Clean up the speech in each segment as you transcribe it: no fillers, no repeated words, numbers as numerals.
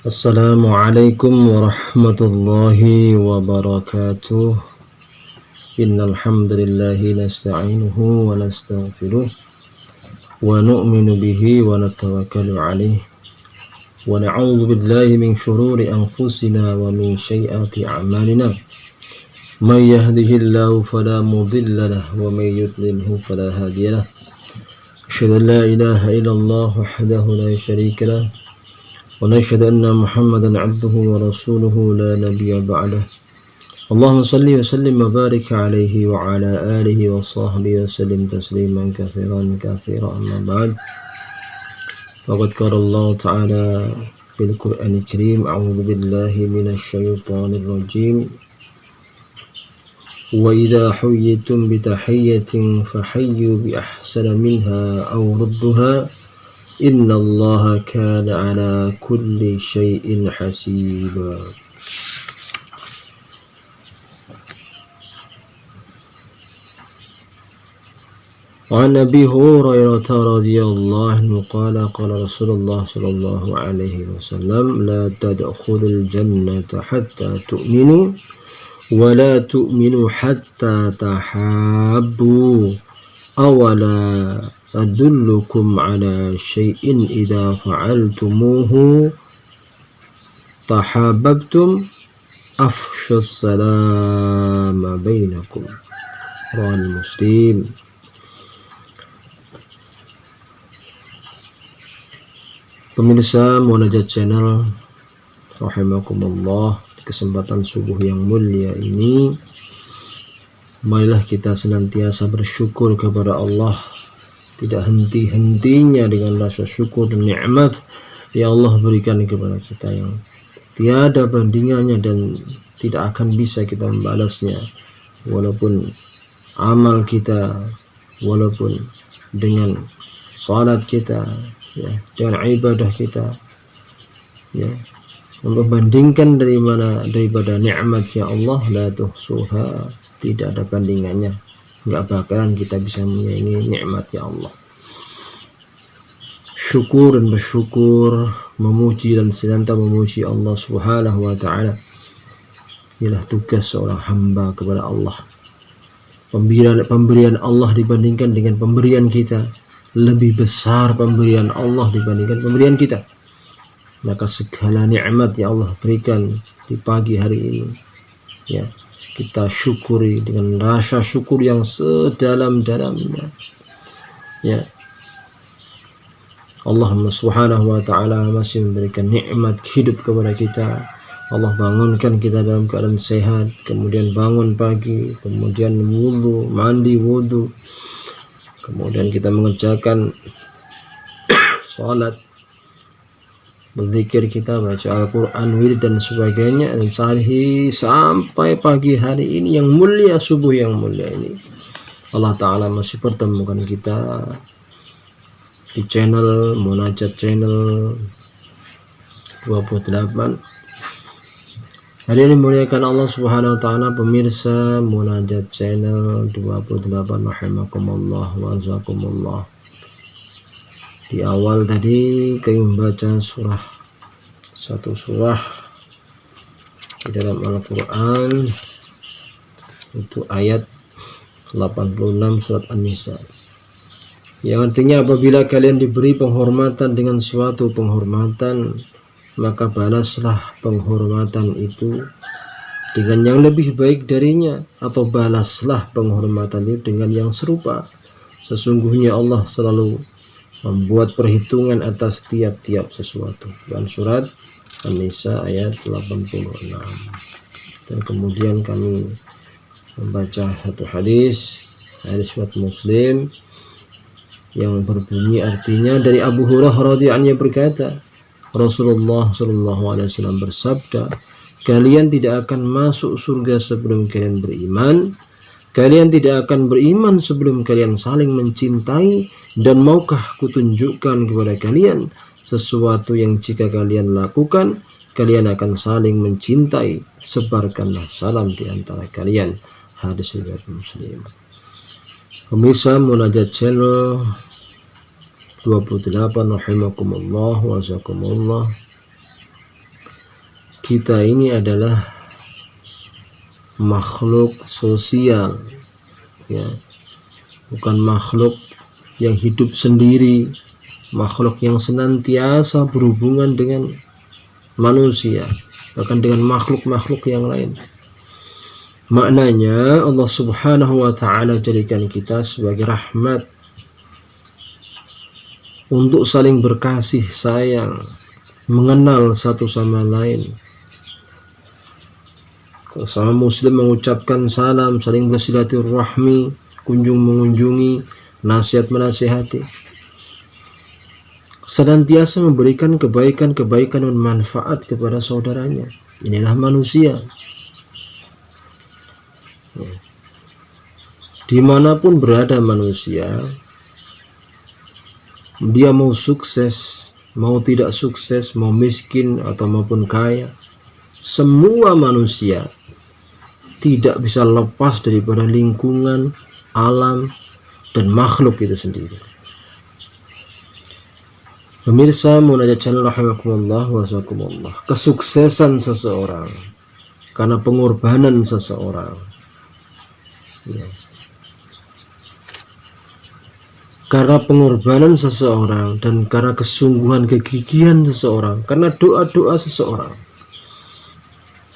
Assalamualaikum warahmatullahi wabarakatuh. Innal hamdalillahi nasta'inuhu wa nastaghfiruh wa nu'minu bihi wa natawakkalu 'alaihi wa na'udzu billahi min shururi anfusina wa min sayyiati a'malina. May yahdihillahu fala mudilla lahu wa may yudlilhu fala hadiya lahu. Asyhadu an la ilaha illallah wahdahu la syarika lahu ونشهد أن محمدا عبده ورسوله لا نبي بعده اللهم صل وسلم وبارك عليه وعلى آله وصحبه وسلم تسليما كثيرا أما بعد فقد قال الله تعالى بالقرآن الكريم أعوذ بالله من الشيطان الرجيم وإذا حييتم بتحية فحيوا بأحسن منها أو ردها إن الله كان على كل شيء حسيبا. وعن أبي هريرة رضي الله عنه قال قال رسول الله صلى الله عليه وسلم لا تدخلوا الجنة حتى تؤمنوا ولا تؤمنوا حتى تحابوا أولا أدلكم على شيء إذا فعلتموه تحاببتم أفشوا السلام بينكم رواه Muslim. Pemirsa Munajat Channel rahimakumullah, di kesempatan subuh yang mulia ini marilah kita senantiasa bersyukur kepada Allah, tidak henti-hentinya dengan rasa syukur dan nikmat yang Allah berikan kepada kita yang tiada bandingannya dan tidak akan bisa kita membalasnya, walaupun amal kita, walaupun dengan salat kita, ya, dengan ibadah kita, ya, membandingkan daripada nikmatnya Allah la tuhsuha, tidak ada bandingannya. Nggak bakalan kita bisa menyaingi nikmatnya Allah. Syukur dan bersyukur, memuji dan senantiasa memuji Allah Subhanahu wa taala ialah tugas seorang hamba kepada Allah. Pemberian Allah dibandingkan dengan pemberian kita, lebih besar pemberian Allah dibandingkan pemberian kita. Maka segala nikmat yang Allah berikan di pagi hari ini, ya, kita syukuri dengan rasa syukur yang sedalam-dalamnya, ya. Allah Subhanahu wa taala masih memberikan nikmat hidup kepada kita. Allah bangunkan kita dalam keadaan sehat, kemudian bangun pagi, kemudian mandi wudu, kemudian kita mengerjakan salat, berzikir, kita baca Al-Quran, wirid dan sebagainya, dan sampai pagi hari ini yang mulia, subuh yang mulia ini, Allah Ta'ala masih pertemukan kita di channel Munajat Channel 28. Hari ini muliakan Allah Subhanahu wa taala pemirsa Munajat Channel 28 rahimakumullah wa jazakumullah. Di awal tadi kami membaca satu surah di dalam Al-Quran, itu ayat 86 surat An-Nisa, yang artinya apabila kalian diberi penghormatan dengan suatu penghormatan, maka balaslah penghormatan itu dengan yang lebih baik darinya, atau balaslah penghormatan itu dengan yang serupa. Sesungguhnya Allah selalu membuat perhitungan atas tiap-tiap sesuatu. Dan surat An-Nisa ayat 86. Dan kemudian kami membaca satu hadis riwayat Muslim yang berbunyi artinya dari Abu Hurairah radhiyallahu anhu berkata, Rasulullah sallallahu alaihi wasallam bersabda, kalian tidak akan masuk surga sebelum kalian beriman. Kalian tidak akan beriman sebelum kalian saling mencintai. Dan maukah kutunjukkan kepada kalian sesuatu yang jika kalian lakukan, kalian akan saling mencintai? Sebarkanlah salam di antara kalian. Hadis riwayat Muslim. Pemirsa Munajat Channel 28 rahimakumullah wa jazakumullah. kita ini adalah makhluk sosial, ya, bukan makhluk yang hidup sendiri, makhluk yang senantiasa berhubungan dengan manusia, bahkan dengan makhluk-makhluk yang lain. Maknanya Allah Subhanahu wa ta'ala jadikan kita sebagai rahmat untuk saling berkasih sayang, mengenal satu sama lain. Sama muslim mengucapkan salam, saling bersilaturahmi, kunjung mengunjungi, nasihat menasihati, senantiasa memberikan kebaikan-kebaikan dan manfaat kepada saudaranya. Inilah manusia. Ya. Dimanapun berada manusia, dia mau sukses, mau tidak sukses, mau miskin atau maupun kaya, semua manusia tidak bisa lepas daripada lingkungan, alam, dan makhluk itu sendiri. Pemirsa Munajat Channel rahimakumullah wa jazakumullah, kesuksesan seseorang karena pengorbanan seseorang, ya, karena pengorbanan seseorang dan karena kesungguhan kegigihan seseorang, karena doa-doa seseorang.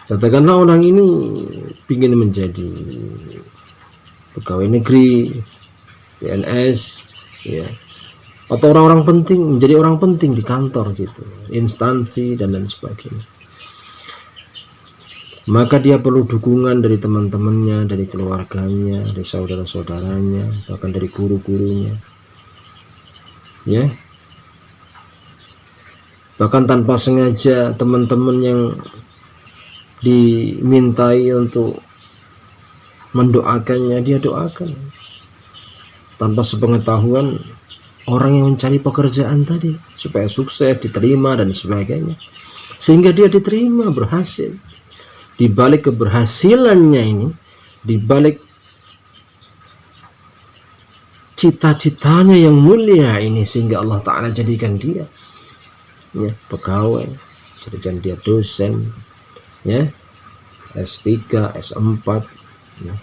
Katakanlah orang ini ingin menjadi pegawai negeri, PNS, ya, atau orang-orang penting, menjadi orang penting di kantor gitu, instansi dan lain sebagainya. Maka dia perlu dukungan dari teman-temannya, dari keluarganya, dari saudara-saudaranya, bahkan dari guru-gurunya, ya. Bahkan tanpa sengaja teman-teman yang dimintai untuk mendoakannya, dia doakan. Tanpa sepengetahuan orang yang mencari pekerjaan tadi supaya sukses, diterima dan sebagainya, sehingga dia diterima, berhasil. Di balik keberhasilannya ini, di balik cita-citanya yang mulia ini, sehingga Allah Ta'ala jadikan dia, ya, pegawai, jadikan dia dosen, ya, S3, S4, ya.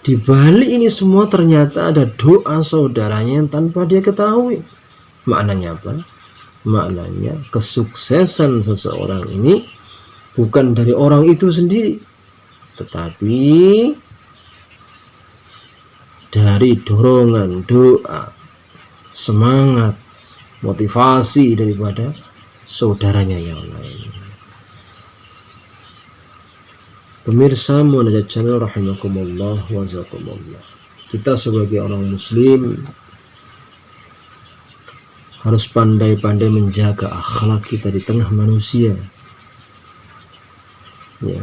Di balik ini semua ternyata ada doa saudaranya yang tanpa dia ketahui. Maknanya apa? Maknanya kesuksesan seseorang ini bukan dari orang itu sendiri, tetapi dari dorongan, doa, semangat, motivasi daripada saudaranya yang lain. Pemirsa Munajat Channel rahimakumullah wa jazakumullah, kita sebagai orang muslim harus pandai-pandai menjaga akhlak kita di tengah manusia, ya,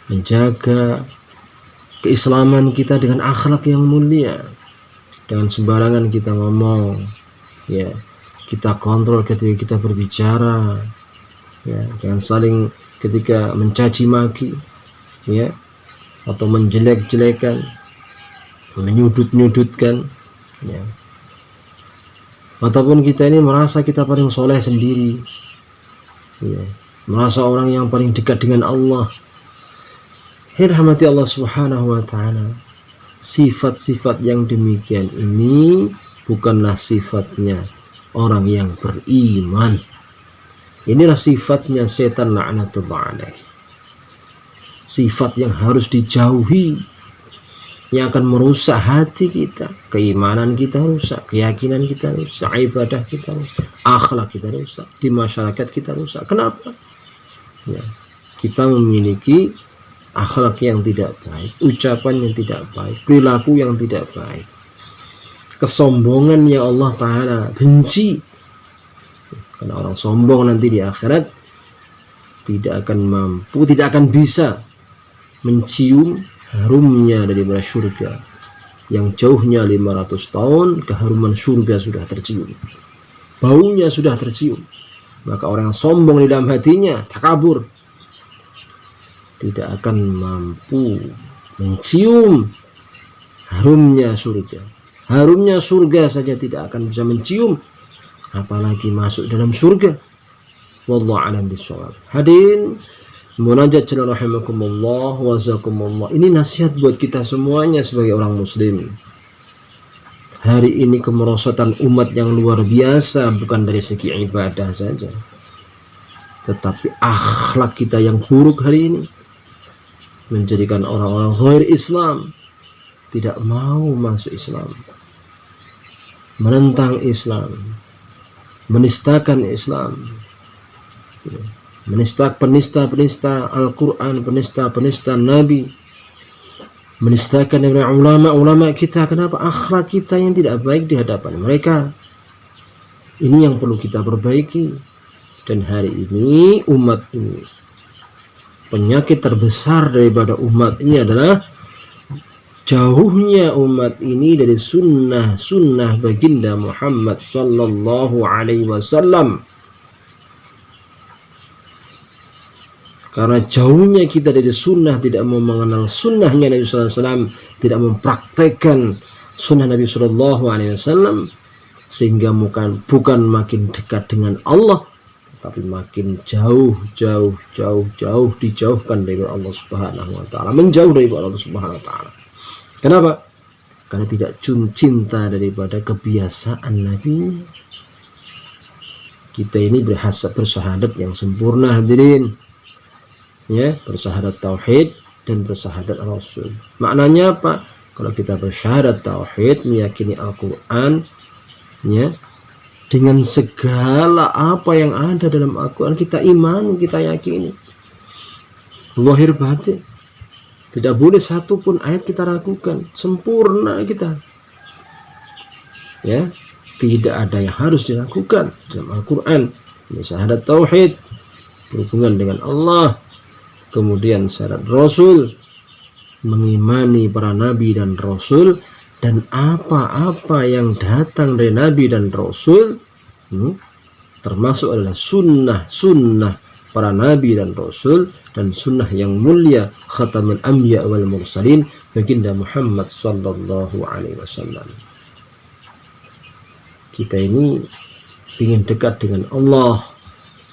menjaga keislaman kita dengan akhlak yang mulia. Dengan sembarangan kita ngomong, ya, kita kontrol ketika kita berbicara, ya, jangan saling ketika mencaci maki, ya, atau menjelek-jelekan, menyudut-nyudutkan, ya. Ataupun kita ini merasa kita paling soleh sendiri, ya, merasa orang yang paling dekat dengan Allah. Rahmati Allah Subhanahu wa ta'ala, sifat-sifat yang demikian ini bukanlah sifatnya orang yang beriman. Inilah sifatnya setan laknatullah alaih. Sifat yang harus dijauhi, yang akan merusak hati kita, keimanan kita rusak, keyakinan kita rusak, ibadah kita rusak, akhlak kita rusak, di masyarakat kita rusak. Kenapa? Ya, kita memiliki akhlak yang tidak baik, ucapan yang tidak baik, perilaku yang tidak baik, kesombongan yang Allah Ta'ala benci. Karena orang sombong nanti di akhirat tidak akan mampu, tidak akan bisa mencium harumnya daripada surga yang jauhnya 500 tahun. Keharuman surga sudah tercium, baunya sudah tercium. Maka orang yang sombong di dalam hatinya, takabur, tidak akan mampu mencium harumnya surga. Harumnya surga saja tidak akan bisa mencium, apalagi masuk dalam surga. Wallahu a'lam bishawab. Hadirin munajat channel rahimakumullah wa jazakumullah. Ini nasihat buat kita semuanya sebagai orang muslim. Hari ini kemerosotan umat yang luar biasa, bukan dari segi ibadah saja, tetapi akhlak kita yang buruk hari ini menjadikan orang-orang ghair Islam tidak mau masuk Islam, menentang Islam, menistakan Islam, penista Al-Quran, penista Nabi, menistakan ulama kita. Kenapa? Akhlak kita yang tidak baik di hadapan mereka. Ini yang perlu kita perbaiki. Dan hari ini umat ini, penyakit terbesar daripada umat ini adalah jauhnya umat ini dari sunnah baginda Muhammad sallallahu alaihi wasallam. Karena jauhnya kita dari sunnah, tidak mau mengenal sunnahnya Nabi sallallahu alaihi wasallam, tidak mempraktekkan sunnah Nabi sallallahu alaihi wasallam, sehingga bukan makin dekat dengan Allah, tapi makin jauh dijauhkan dari Allah Subhanahu wa taala, menjauh dari Allah Subhanahu wa taala. Kenapa? Karena tidak cinta daripada kebiasaan Nabi. Kita ini bersyahadat yang sempurna, hadirin. Ya, bersyahadat tauhid dan bersyahadat Rasul. Maknanya apa? Kalau kita bersyahadat tauhid, meyakini Al-Quran, ya, dengan segala apa yang ada dalam Al-Quran, kita imani, kita yakini, zahir batin, tidak boleh satu pun ayat kita ragukan, sempurna kita, ya, tidak ada yang harus diragukan dalam Al-Quran. Ini syahadat tauhid, berhubungan dengan Allah. Kemudian syarat Rasul, mengimani para nabi dan Rasul, dan apa-apa yang datang dari nabi dan Rasul, termasuk adalah sunnah para nabi dan Rasul, dan sunnah yang mulia khatamul anbiya wal mursalin, baginda Muhammad sallallahu alaihi wasallam. Kita ini ingin dekat dengan Allah,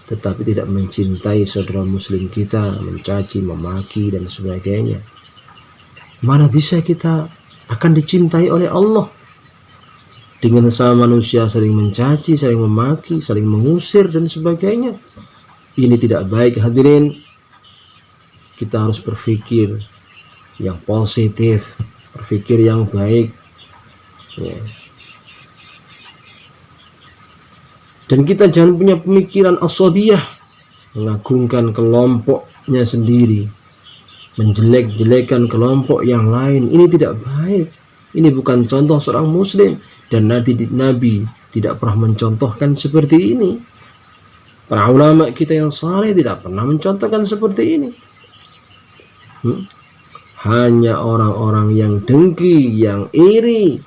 tetapi tidak mencintai saudara muslim kita, mencaci, memaki, dan sebagainya. Mana bisa kita akan dicintai oleh Allah dengan sama manusia saling mencaci, saling memaki, saling mengusir, dan sebagainya? Ini tidak baik, hadirin. Kita harus berpikir yang positif, berpikir yang baik, ya. Dan kita jangan punya pemikiran asabiyah, mengagungkan kelompoknya sendiri, menjelek-jelekan kelompok yang lain. Ini tidak baik. Ini bukan contoh seorang muslim, dan Nabi tidak pernah mencontohkan seperti ini. Para ulama kita yang saleh tidak pernah mencontohkan seperti ini. Hanya orang-orang yang dengki, yang iri,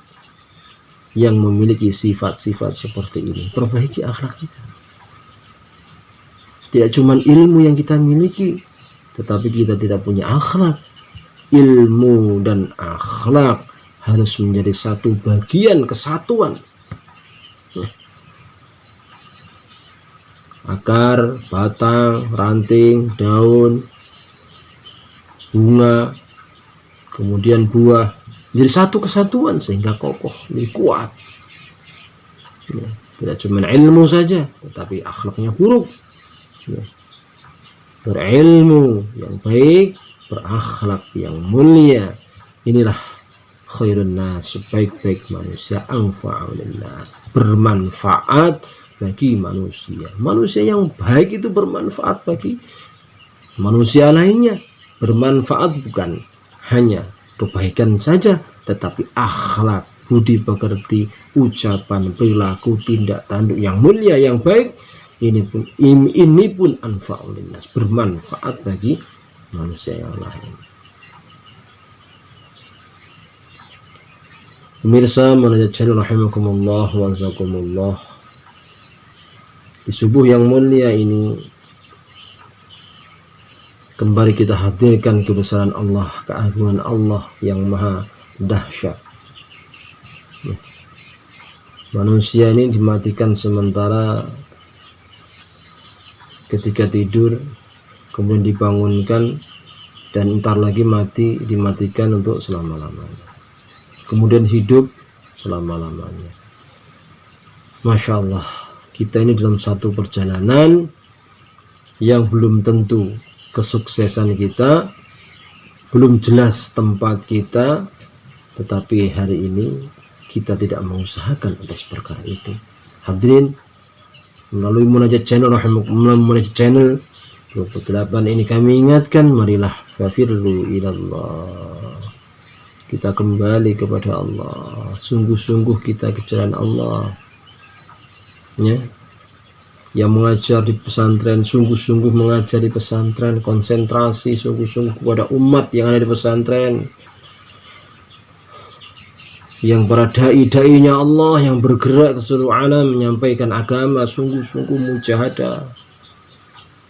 yang memiliki sifat-sifat seperti ini. Perbaiki akhlak kita. Tidak cuma ilmu yang kita miliki, tetapi kita tidak punya akhlak. Ilmu dan akhlak harus menjadi satu bagian kesatuan. Akar, batang, ranting, daun, bunga, kemudian buah, jadi satu kesatuan sehingga kokoh, lebih kuat. Ya, tidak cuma ilmu saja, tetapi akhlaknya buruk. Ya. Berilmu yang baik, berakhlak yang mulia. Inilah khairun nas, sebaik-baik manusia, anfa'ul nas, bermanfaat bagi manusia. Manusia yang baik itu bermanfaat bagi manusia lainnya. Bermanfaat bukan hanya kebaikan saja, tetapi akhlak, budi pekerti, ucapan, perilaku, tindak tanduk yang mulia, yang baik, ini pun anfa'ul linnas, bermanfaat bagi manusia yang lain. Pemirsa munajat channel rahimakumullah wa jazakumullah. Di subuh yang mulia ini kembali kita hadirkan kebesaran Allah, keagungan Allah yang maha dahsyat. Ya. Manusia ini dimatikan sementara ketika tidur, kemudian dibangunkan, dan ntar lagi mati, dimatikan untuk selama-lamanya, kemudian hidup selama-lamanya. Masya Allah, kita ini dalam satu perjalanan yang belum tentu kesuksesan kita, belum jelas tempat kita, tetapi hari ini kita tidak mengusahakan atas perkara itu. Hadirin, melalui Munajat Channel 28 ini kami ingatkan, marilah fafirru ilallah, kita kembali kepada Allah, sungguh-sungguh kita ke jalan Allah, ya. Yang mengajar di pesantren sungguh-sungguh mengajar di pesantren, konsentrasi sungguh-sungguh kepada umat yang ada di pesantren. Yang para dai-dainya Allah yang bergerak ke seluruh alam menyampaikan agama, sungguh-sungguh mujahadah.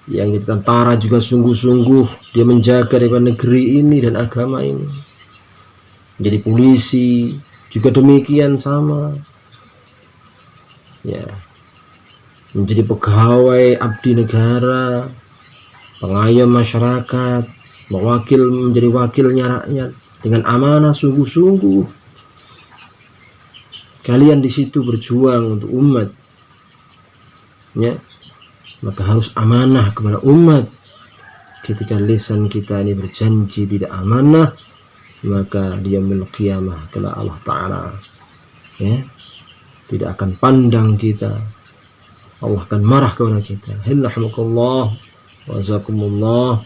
Yang jadi tentara juga sungguh-sungguh dia menjaga daripada negeri ini dan agama ini. Jadi polisi juga demikian sama, ya. Menjadi pegawai abdi negara, pengayom masyarakat, menjadi wakilnya rakyat dengan amanah sungguh-sungguh. Kalian di situ berjuang untuk umat, ya, maka harus amanah kepada umat. Ketika lisan kita ini berjanji tidak amanah, maka dia yaumil qiyamah kala Allah Ta'ala, ya, tidak akan pandang kita, Allah akan marah kepada kita. Alhamdulillah wa jazakumullah.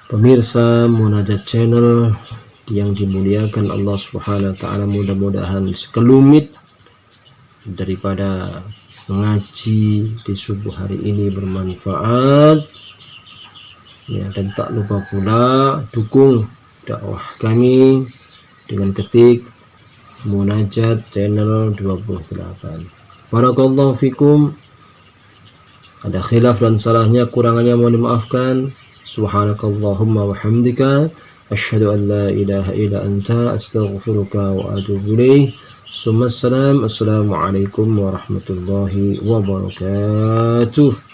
Pemirsa Munajat Channel yang dimuliakan Allah Subhanahu wa Ta'ala, mudah-mudahan sekelumit daripada mengaji di subuh hari ini bermanfaat, ya, dan tak lupa pula dukung dakwah kami dengan ketik Munajat Channel 28. Barakallahu fikum. Ada khilaf dan salahnya, kurangannya mohon dimaafkan. Subhanakallahumma wa hamdika asyhadu an la ilaha illa anta astaghfiruka wa atubu ilaik. Assalamualaikum warahmatullahi wabarakatuh.